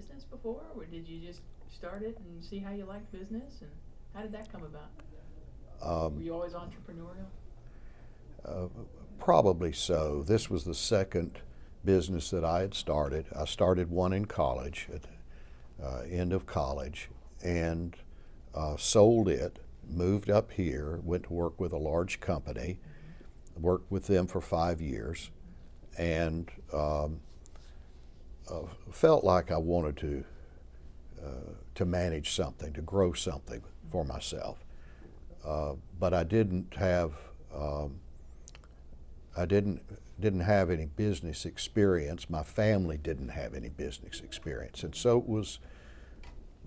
business before, or did you just start it and see how you liked business, and how did that come about? Were Um, you always entrepreneurial? uh, Probably so. This was the second business that I had started. I started one in college, at end of college, and sold it, moved up here, went to work with a large company, worked with them for 5 years, and felt like I wanted to manage something, to grow something for myself. But um, I didn't have any business experience. My family didn't have any business experience, and so it was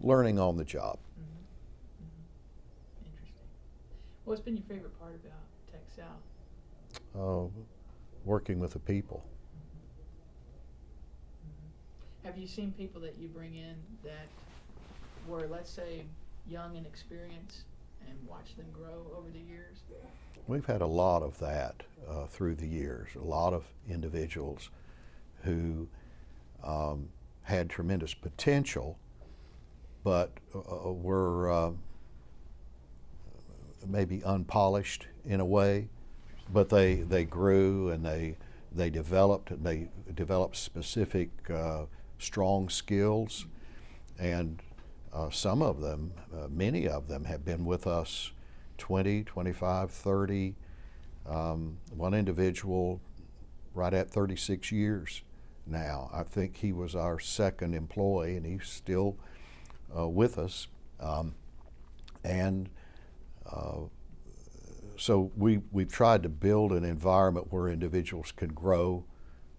learning on the job. Mm-hmm. Mm-hmm. Interesting. What's been your favorite part about Tech South? Uh, Working with the people. Mm-hmm. Have you seen people that you bring in that were, let's say, young and experienced, and watch them grow over the years? We've had a lot of that through the years. A lot of individuals who had tremendous potential, but were maybe unpolished in a way. But they grew, and they developed, and they developed specific strong skills, and some of them, many of them, have been with us 20, 25, 30. One individual right at 36 years now. I think he was our second employee, and he's still with us. And so we've tried to build an environment where individuals can grow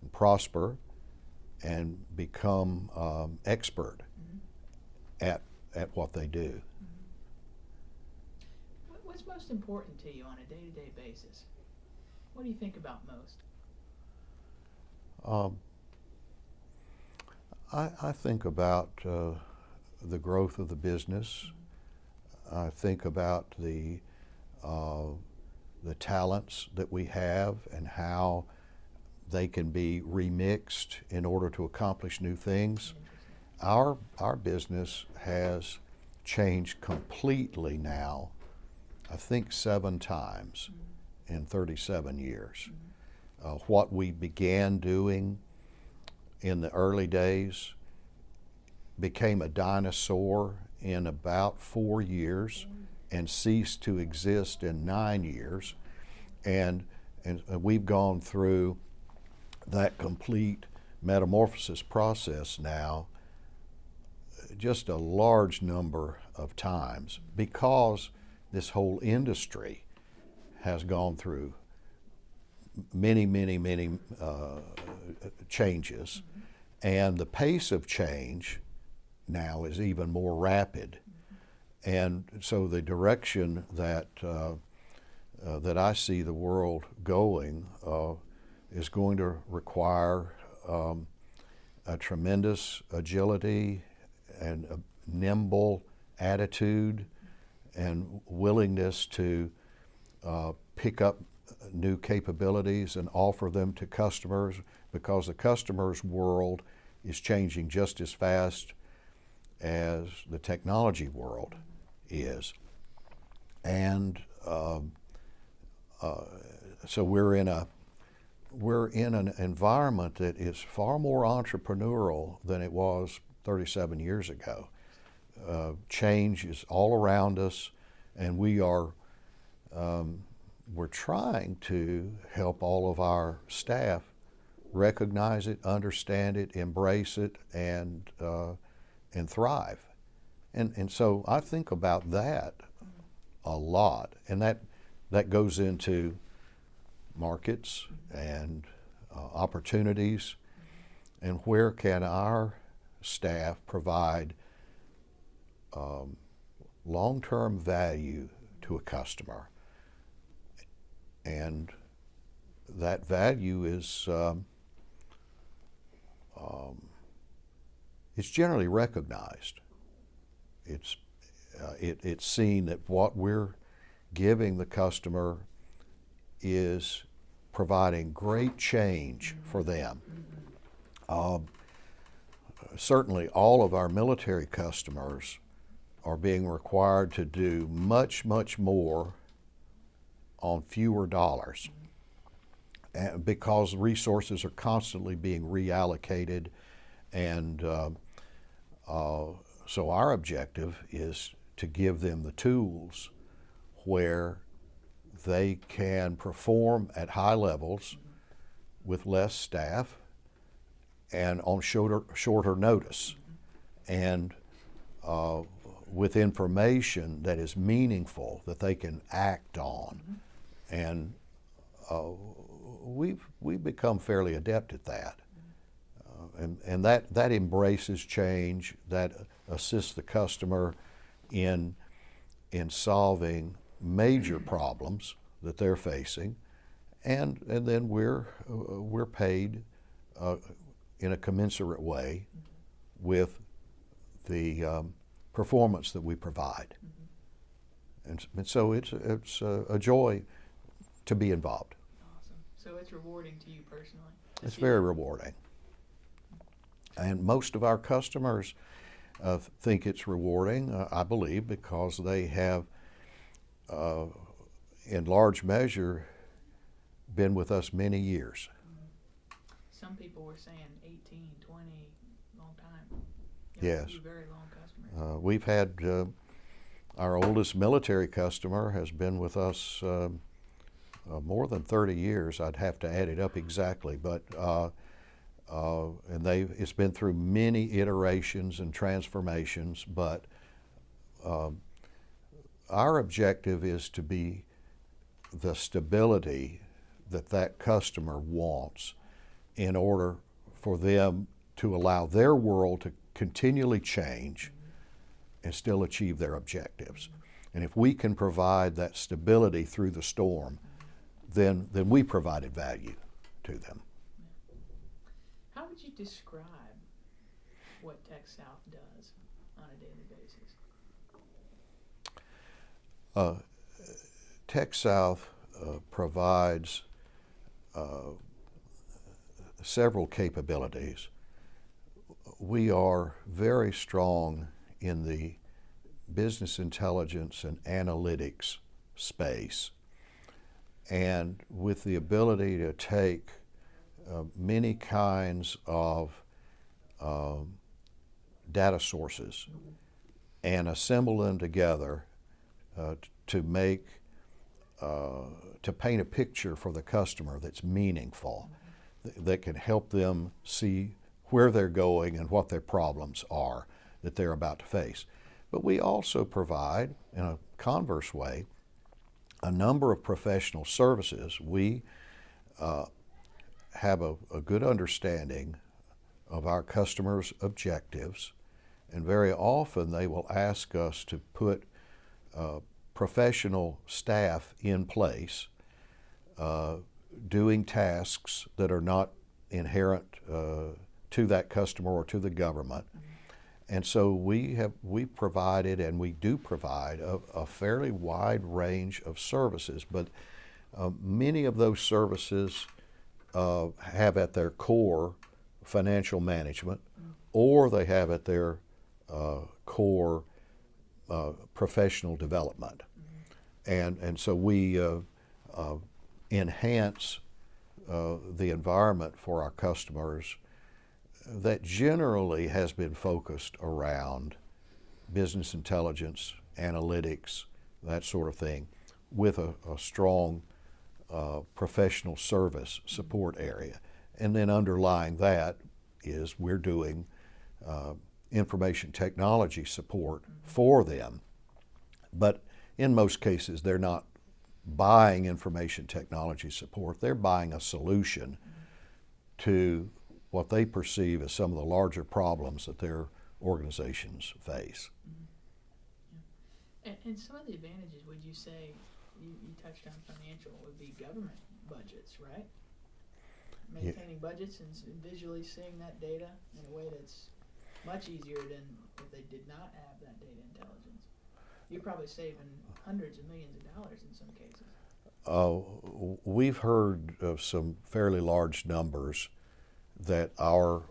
and prosper and become expert Mm-hmm. at what they do. Mm-hmm. What's most important to you on a day-to-day basis? What do you think about most? Um, I think about the growth of the business. I think about uh, the talents that we have and how they can be remixed in order to accomplish new things. Interesting. Our business has changed completely now, I think 7 times Mm-hmm. in 37 years. Mm-hmm. What we began doing in the early days became a dinosaur in about 4 years and ceased to exist in 9 years. And, and we've gone through that complete metamorphosis process now just a large number of times because this whole industry has gone through many changes, and the pace of change now is even more rapid. And so the direction that I see the world going is going to require a tremendous agility and a nimble attitude and willingness to pick up new capabilities and offer them to customers, because the customer's world is changing just as fast as the technology world is. And so we're in an environment that is far more entrepreneurial than it was 37 years ago. Change is all around us, and we're trying to help all of our staff recognize it, understand it, embrace it, and thrive. And so I think about that a lot, and that goes into markets and opportunities, and where can our staff provide long-term value to a customer. And that value is it's generally recognized. It's seen that what we're giving the customer is providing great change for them. Mm-hmm. Um, certainly all of our military customers are being required to do much, much more on fewer dollars, and because resources are constantly being reallocated. And so our objective is to give them the tools where they can perform at high levels with less staff and on shorter notice, and with information that is meaningful that they can act on. And we've become fairly adept at that. And that embraces change, that assists the customer in solving major problems that they're facing, and then we're paid in a commensurate way with the performance that we provide. And so it's a joy to be involved. Awesome. So it's rewarding to you personally? It's very rewarding. And most of our customers think it's rewarding, I believe, because they have, in large measure, been with us many years. Some people were saying 18, 20, long time. Yes. Very long customers. We've had our oldest military customer has been with us more than 30 years. I'd have to add it up exactly, but and it's been through many iterations and transformations. But our objective is to be the stability that customer wants in order for them to allow their world to continually change and still achieve their objectives. And if we can provide that stability through the storm, then we provided value to them. How would you describe what TechSouth does on a daily basis? TechSouth provides several capabilities. We are very strong in the business intelligence and analytics space, and with the ability to take many kinds of data sources and assemble them together to make to paint a picture for the customer that's meaningful, that can help them see where they're going and what their problems are that they're about to face. But we also provide, in a converse way, a number of professional services. We have a good understanding of our customers' objectives, and very often they will ask us to put professional staff in place doing tasks that are not inherent to that customer or to the government. And so we've provided, and we do provide, a fairly wide range of services, but many of those services have at their core financial management, or they have at their core professional development. And so we enhance the environment for our customers that generally has been focused around business intelligence, analytics, that sort of thing, with a strong professional service support area. And then underlying that is we're doing information technology support for them. But in most cases, they're not buying information technology support. They're buying a solution to what they perceive as some of the larger problems that their organizations face. And some of the advantages, would you say, you touched on financial, would be government budgets, right? Maintaining budgets and visually seeing that data in a way that's much easier than if they did not have that data intelligence. You're probably saving hundreds of millions of dollars in some cases. We've heard of some fairly large numbers that our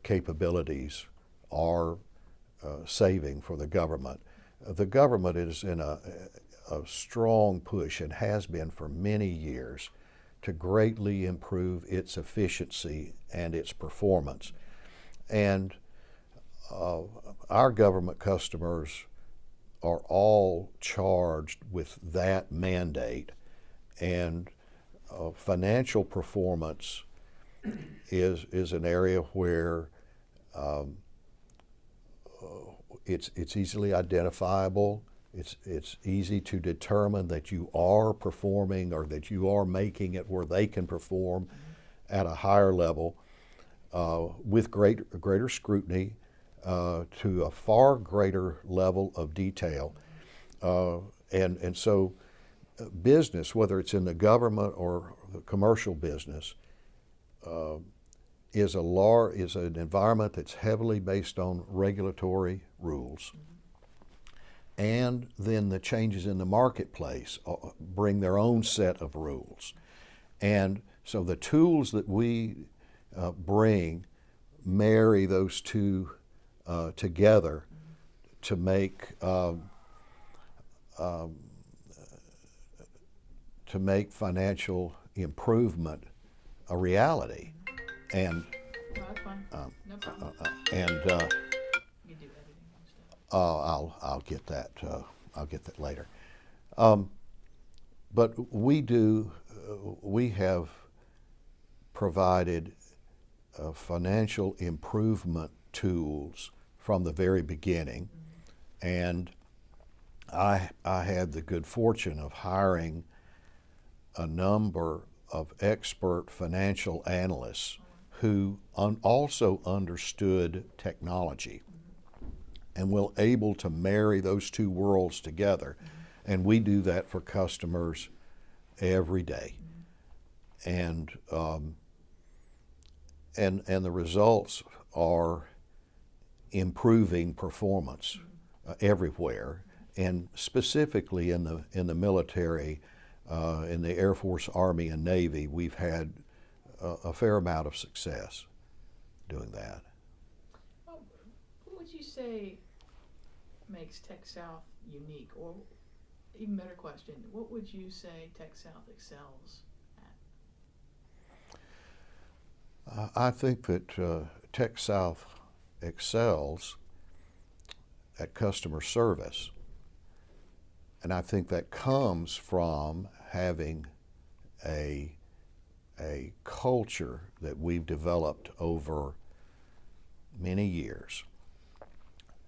capabilities are saving for the government. The government is in a strong push and has been for many years to greatly improve its efficiency and its performance. And our government customers are all charged with that mandate, and financial performance is an area where it's easily identifiable. It's easy to determine that you are performing or that you are making it where they can perform at a higher level with greater scrutiny to a far greater level of detail. And so business, whether it's in the government or the commercial business, is an environment that's heavily based on regulatory rules. And then the changes in the marketplace bring their own set of rules. And so the tools that we bring marry those two together to make financial improvement a reality. And No, that's fine. No problem. and You can do editing and stuff. I'll get that. I'll get that later. But we have provided financial improvement tools from the very beginning, and I had the good fortune of hiring a number of expert financial analysts who also understood technology and were able to marry those two worlds together. And we do that for customers every day. And the results are improving performance everywhere, and specifically in the military, in the Air Force, Army, and Navy, we've had a fair amount of success doing that. What would you say makes TechSouth unique? Or even better question, what would you say TechSouth excels at? I think that TechSouth excels at customer service. And I think that comes from having a culture that we've developed over many years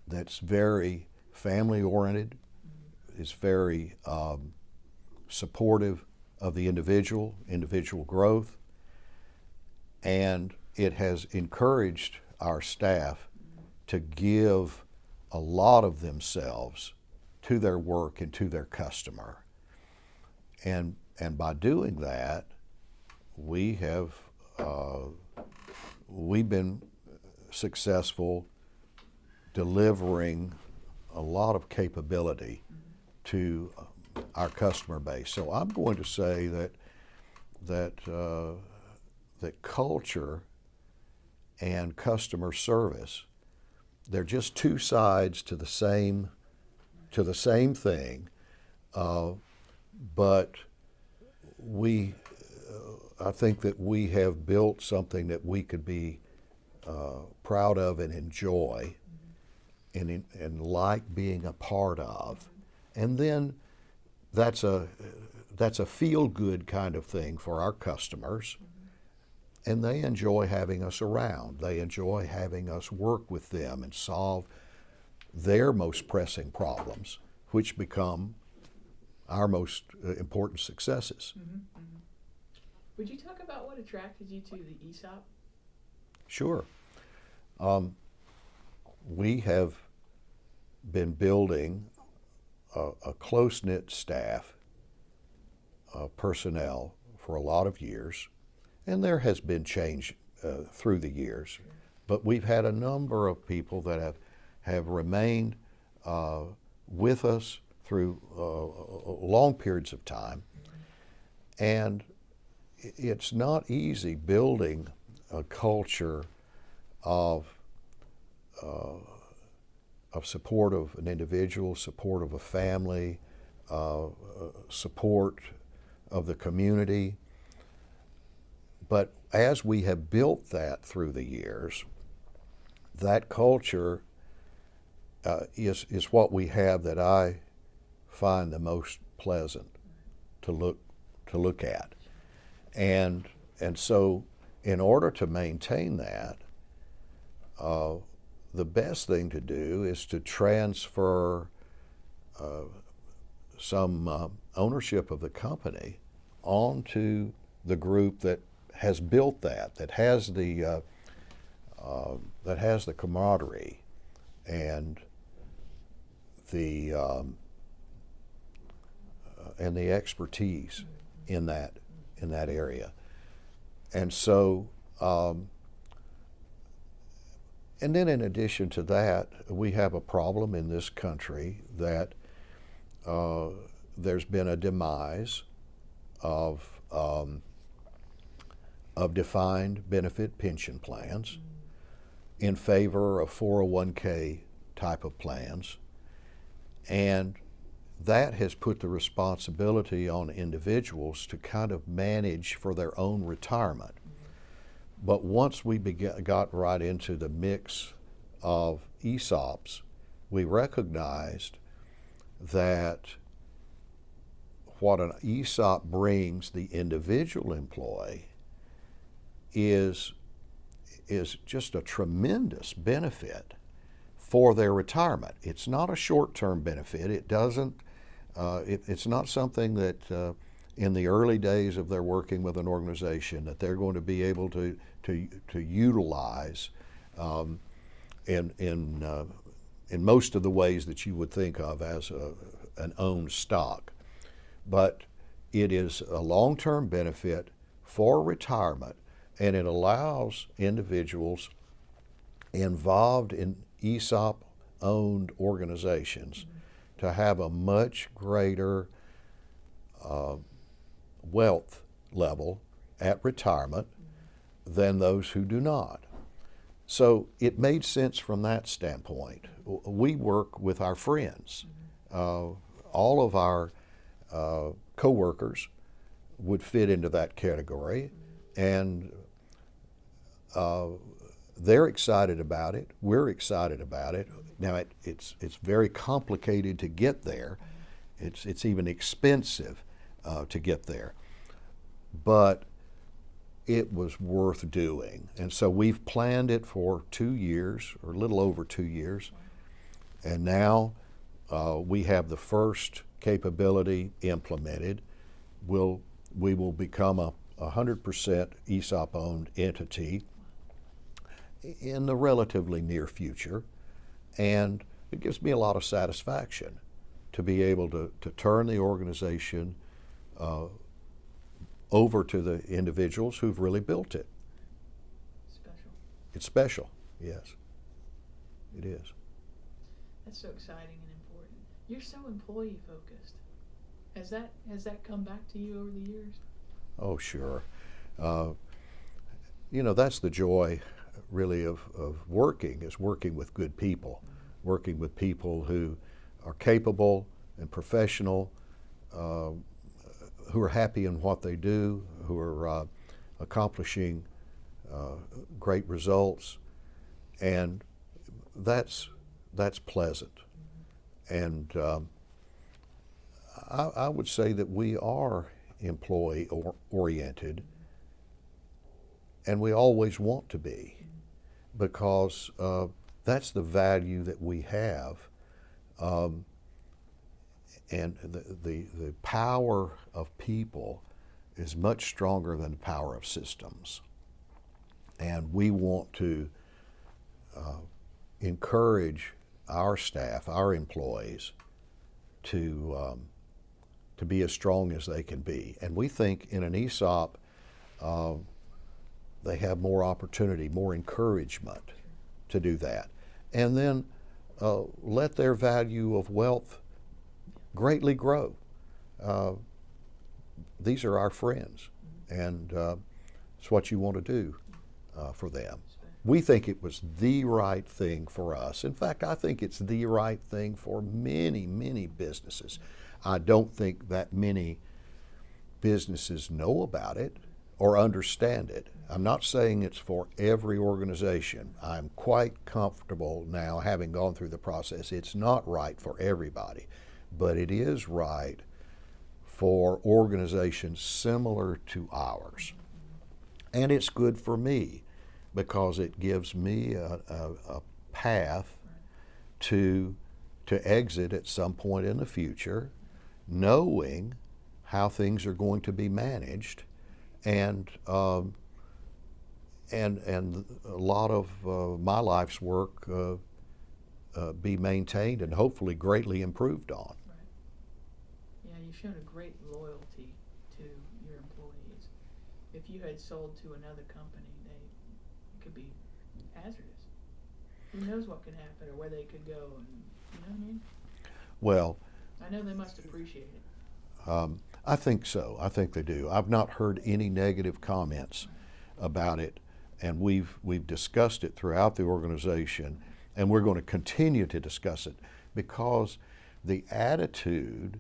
that's very family-oriented, is very supportive of the individual growth, and it has encouraged our staff to give a lot of themselves to their work and to their customer. And by doing that, we've been successful delivering a lot of capability to our customer base. So I'm going to say that culture and customer service, they're just two sides to the same thing, but I think that we have built something that we could be proud of and enjoy, and like being a part of, and then that's a feel-good kind of thing for our customers. And they enjoy having us around. They enjoy having us work with them and solve their most pressing problems, which become our most important successes. Would you talk about what attracted you to the ESOP? Sure. We have been building a close-knit staff of personnel for a lot of years. And there has been change through the years, but we've had a number of people that have remained with us through long periods of time. And it's not easy building a culture of of support of an individual, support of a family, support of the community. But as we have built that through the years, that culture is what we have that I find the most pleasant to look at. And so in order to maintain that, the best thing to do is to transfer some ownership of the company onto the group that has built that has the camaraderie and the expertise in that area. And so, and then in addition to that, we have a problem in this country that there's been a demise of defined benefit pension plans in favor of 401k type of plans. And that has put the responsibility on individuals to kind of manage for their own retirement. But once we got right into the mix of ESOPs, we recognized that what an ESOP brings the individual employee is just a tremendous benefit for their retirement. It's not a short-term benefit. It doesn't. It's not something that in the early days of their working with an organization that they're going to be able to utilize in most of the ways that you would think of as an owned stock. But it is a long-term benefit for retirement, and it allows individuals involved in ESOP-owned organizations to have a much greater wealth level at retirement than those who do not. So it made sense from that standpoint. We work with our friends. All of our co-workers would fit into that category, and they're excited about it. We're excited about it. Now it's very complicated to get there. It's even expensive to get there, but it was worth doing. And so we've planned it for 2 years, or a little over 2 years, and now we have the first capability implemented. We will become a 100% ESOP-owned entity in the relatively near future, and it gives me a lot of satisfaction to be able to turn the organization over to the individuals who've really built it. Special. It's special, yes, it is. That's so exciting and important. You're so employee focused. Has that come back to you over the years? Oh, sure. That's the joy, really, of working, is working with good people, working with people who are capable and professional, who are happy in what they do, who are accomplishing great results, and that's pleasant. And I would say that we are employee oriented, and we always want to be, because that's the value that we have. And the power of people is much stronger than the power of systems. And we want to encourage our staff, our employees, to be as strong as they can be. And we think in an ESOP, they have more opportunity, more encouragement to do that. And then let their value of wealth greatly grow. These are our friends, and it's what you want to do for them. We think it was the right thing for us. In fact, I think it's the right thing for many, many businesses. I don't think that many businesses know about it or understand it. I'm not saying it's for every organization. I'm quite comfortable now, having gone through the process. It's not right for everybody, but it is right for organizations similar to ours. And it's good for me because it gives me a path to exit at some point in the future, knowing how things are going to be managed, and a lot of my life's work be maintained and hopefully greatly improved on. Right. Yeah, you've shown a great loyalty to your employees. If you had sold to another company, it could be hazardous. Who knows what could happen or where they could go, and you know what I mean? Well, I know they must appreciate it. I think so. I think they do. I've not heard any negative comments about it, and we've discussed it throughout the organization, and we're going to continue to discuss it because the attitude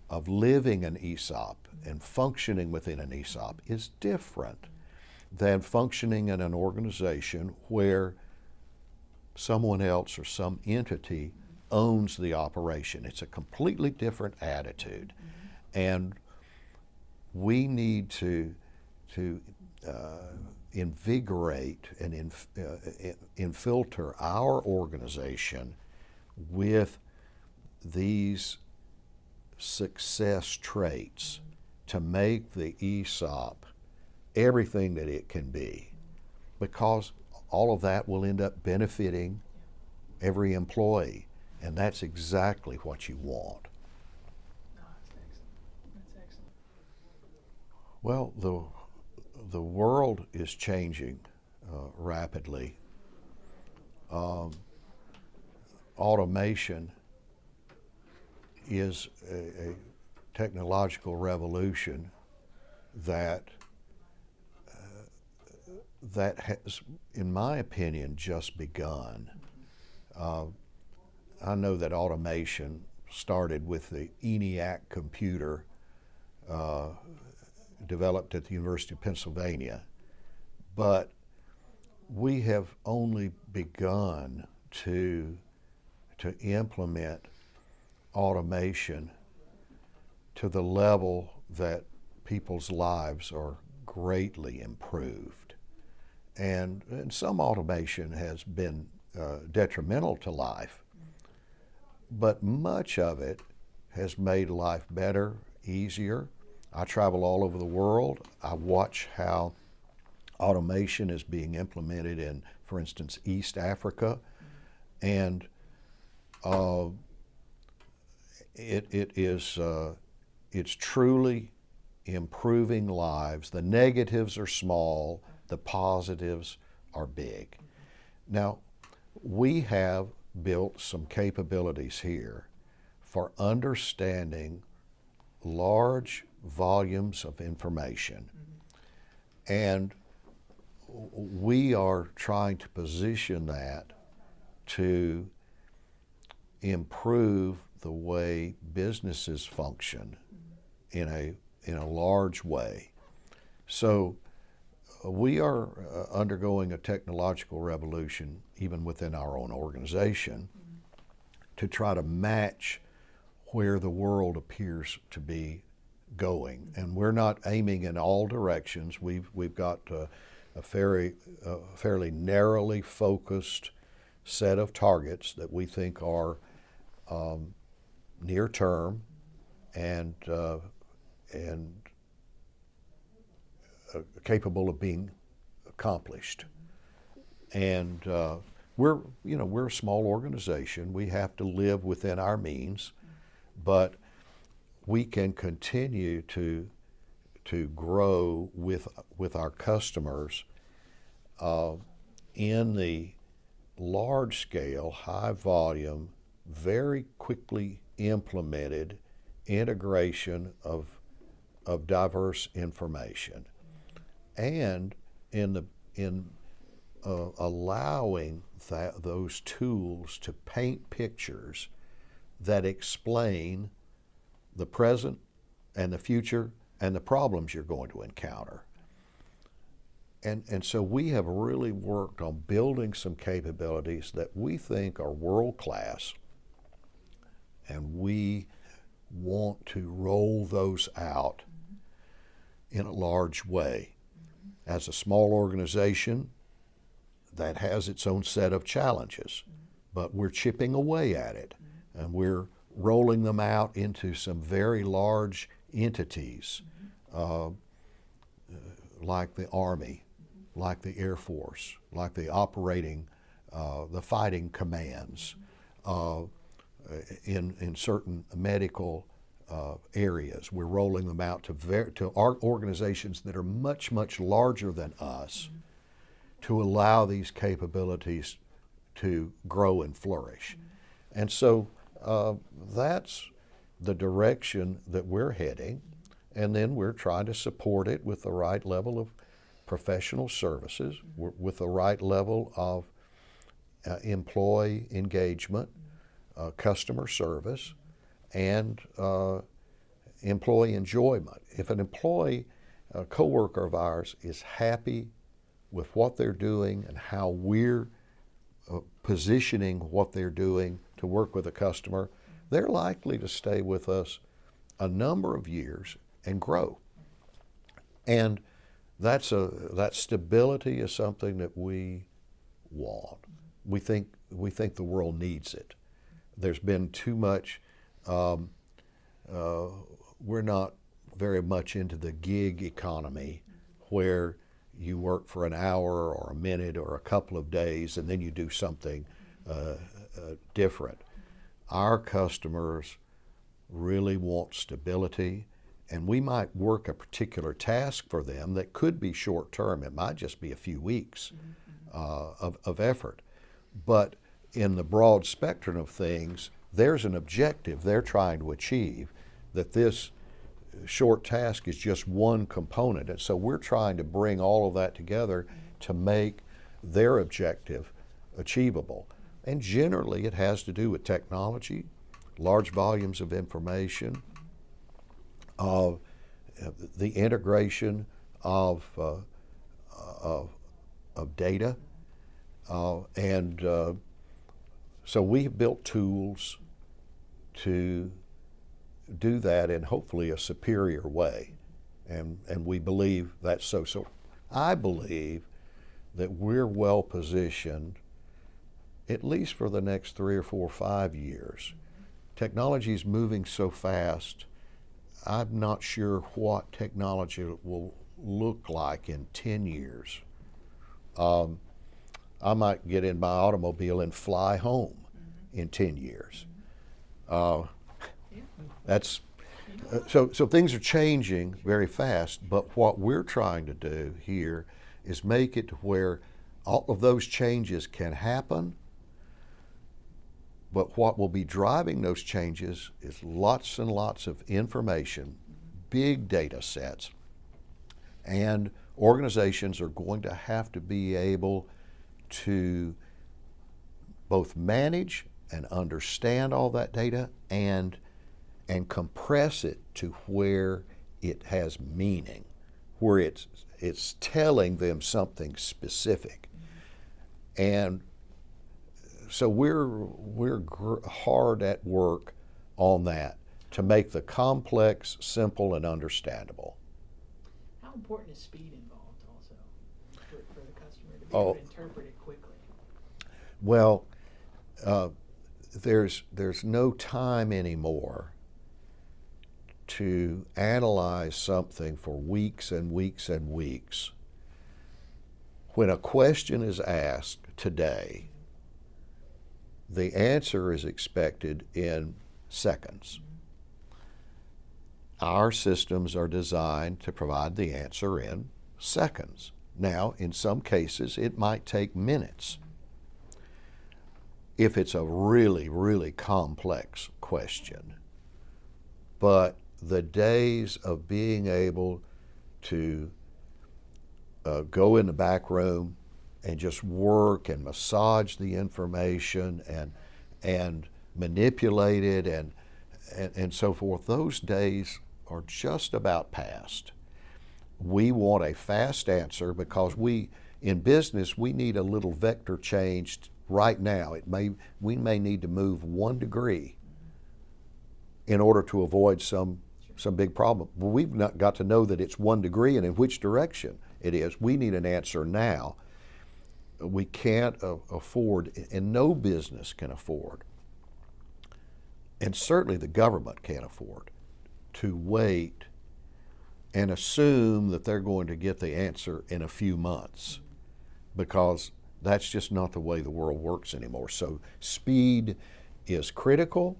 of living an ESOP and functioning within an ESOP is different than functioning in an organization where someone else or some entity owns the operation. It's a completely different attitude. And we need to invigorate and infiltrate our organization with these success traits to make the ESOP everything that it can be, because all of that will end up benefiting every employee, and that's exactly what you want. That's excellent. Well, the world is changing rapidly. Automation is a technological revolution that has, in my opinion, just begun. I know that automation started with the ENIAC computer developed at the University of Pennsylvania, but we have only begun to implement automation to the level that people's lives are greatly improved. And some automation has been detrimental to life, but much of it has made life better, easier. I travel all over the world. I watch how automation is being implemented in, for instance, East Africa, and it's truly improving lives. The negatives are small, the positives are big. Now, we have built some capabilities here for understanding large volumes of information, and we are trying to position that to improve the way businesses function in a large way. So we are undergoing a technological revolution even within our own organization to try to match where the world appears to be going. And we're not aiming in all directions. We've got a fairly narrowly focused set of targets that we think are near term and capable of being accomplished. And we're a small organization. We have to live within our means, but we can continue to grow with our customers in the large scale, high volume, very quickly implemented integration of diverse information, and in allowing those tools to paint pictures that explain the present and the future and the problems you're going to encounter. And so we have really worked on building some capabilities that we think are world class, and we want to roll those out in a large way. As a small organization, that has its own set of challenges, but we're chipping away at it, and we're rolling them out into some very large entities, like the Army, like the Air Force, like the the fighting commands, in certain medical areas. We're rolling them out to our organizations that are much, much larger than us, to allow these capabilities to grow and flourish. And so that's the direction that we're heading, and then we're trying to support it with the right level of professional services, with the right level of employee engagement, customer service, and employee enjoyment. If an employee, a coworker of ours, is happy with what they're doing and how we're positioning what they're doing to work with a customer, they're likely to stay with us a number of years and grow. And that stability is something that we want. We think the world needs it. There's been too much. We're not very much into the gig economy, where you work for an hour or a minute or a couple of days and then you do something different. Our customers really want stability, and we might work a particular task for them that could be short term. It might just be a few weeks of effort. But in the broad spectrum of things, there's an objective they're trying to achieve, that this short task is just one component. And so we're trying to bring all of that together to make their objective achievable. And generally it has to do with technology, large volumes of information, the integration of data, and so we have built tools to do that in hopefully a superior way, and we believe that's so. So I believe that we're well positioned, at least for the next 3 or 4 or 5 years. Technology is moving so fast. I'm not sure what technology will look like in 10 years. I might get in my automobile and fly home in 10 years. That's so things are changing very fast, but what we're trying to do here is make it to where all of those changes can happen, but what will be driving those changes is lots and lots of information, big data sets, and organizations are going to have to be able to both manage and understand all that data and compress it to where it has meaning, where it's telling them something specific. And so we're hard at work on that to make the complex simple and understandable. How important is speed involved also for the customer to be able to interpret it quickly? Well, there's no time anymore to analyze something for weeks and weeks and weeks. When a question is asked today, the answer is expected in seconds. Our systems are designed to provide the answer in seconds. Now, in some cases, it might take minutes if it's a really, really complex question. But the days of being able to go in the back room just work and massage the information and manipulate it and so forth. Those days are just about past. We want a fast answer because in business, we need a little vector changed right now. We may need to move 1 degree in order to avoid some big problem. Well, we've not got to know that it's 1 degree and in which direction it is. We need an answer now. We can't afford, and no business can afford, and certainly the government can't afford, to wait and assume that they're going to get the answer in a few months, because that's just not the way the world works anymore. So speed is critical.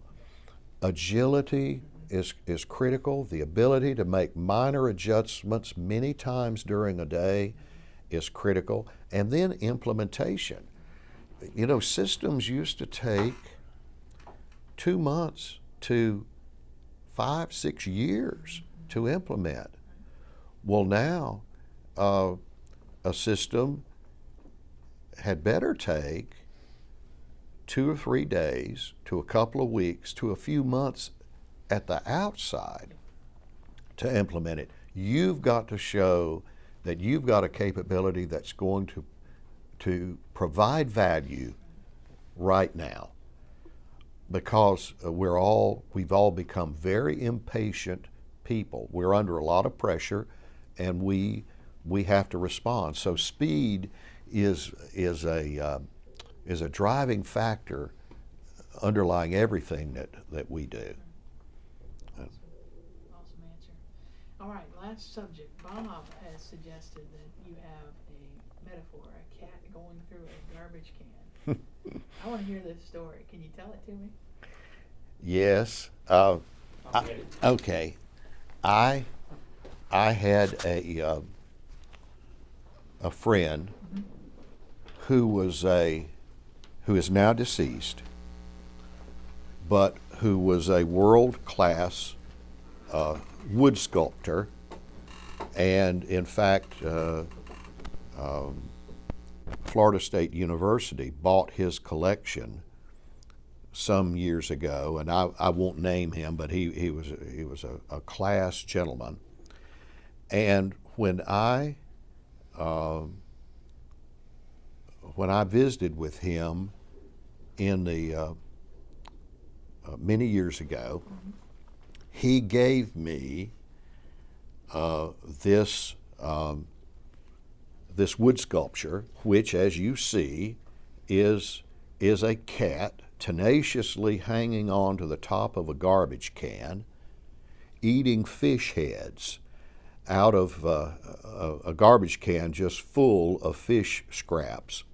Agility is critical. The ability to make minor adjustments many times during a day is critical. And then implementation. You know, systems used to take 2 months to 5, 6 years to implement. Well, now a system had better take 2 or 3 days to a couple of weeks to a few months at the outside to implement it. You've got to show that you've got a capability that's going to provide value right now, because we've all become very impatient people. We're under a lot of pressure, and we have to respond. So speed is a driving factor underlying everything that we do. Awesome answer. All right, last subject. Bob has suggested that you have a metaphor, a cat going through a garbage can. I want to hear this story. Can you tell it to me? Yes. Okay. I had a friend who is now deceased, but who was a world-class wood sculptor, and in fact, Florida State University bought his collection some years ago, and I won't name him, but he was a class gentleman. And when I visited with him in the many years ago, he gave me this wood sculpture, which, as you see, is a cat tenaciously hanging on to the top of a garbage can, eating fish heads out of a garbage can just full of fish scraps.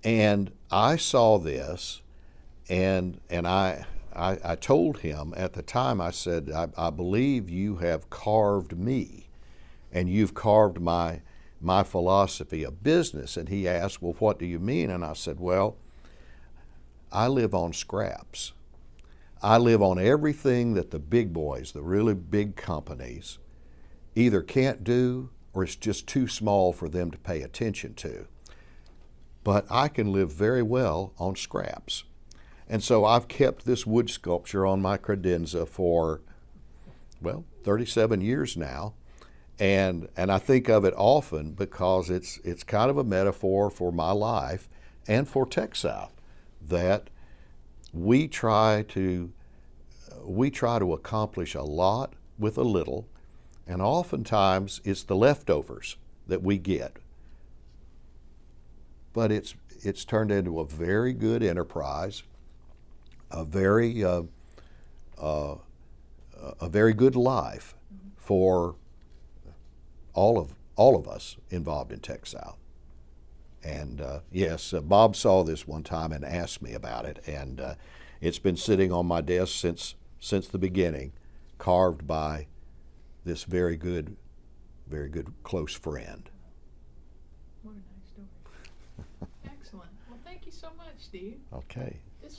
And I saw this, and I told him at the time, I said, I believe you have carved me, and you've carved my philosophy of business. And he asked, well, what do you mean? And I said, well, I live on scraps. I live on everything that the big boys, the really big companies, either can't do or it's just too small for them to pay attention to. But I can live very well on scraps. And so I've kept this wood sculpture on my credenza for, 37 years now. And I think of it often because it's kind of a metaphor for my life and for TechSouth, that we try to accomplish a lot with a little, and oftentimes it's the leftovers that we get. But it's turned into a very good enterprise, a very good life for all of us involved in TechSouth. And yes, Bob saw this one time and asked me about it, and it's been sitting on my desk since the beginning, carved by this very good close friend. What a nice story. Excellent. Well, thank you so much, Steve. Okay.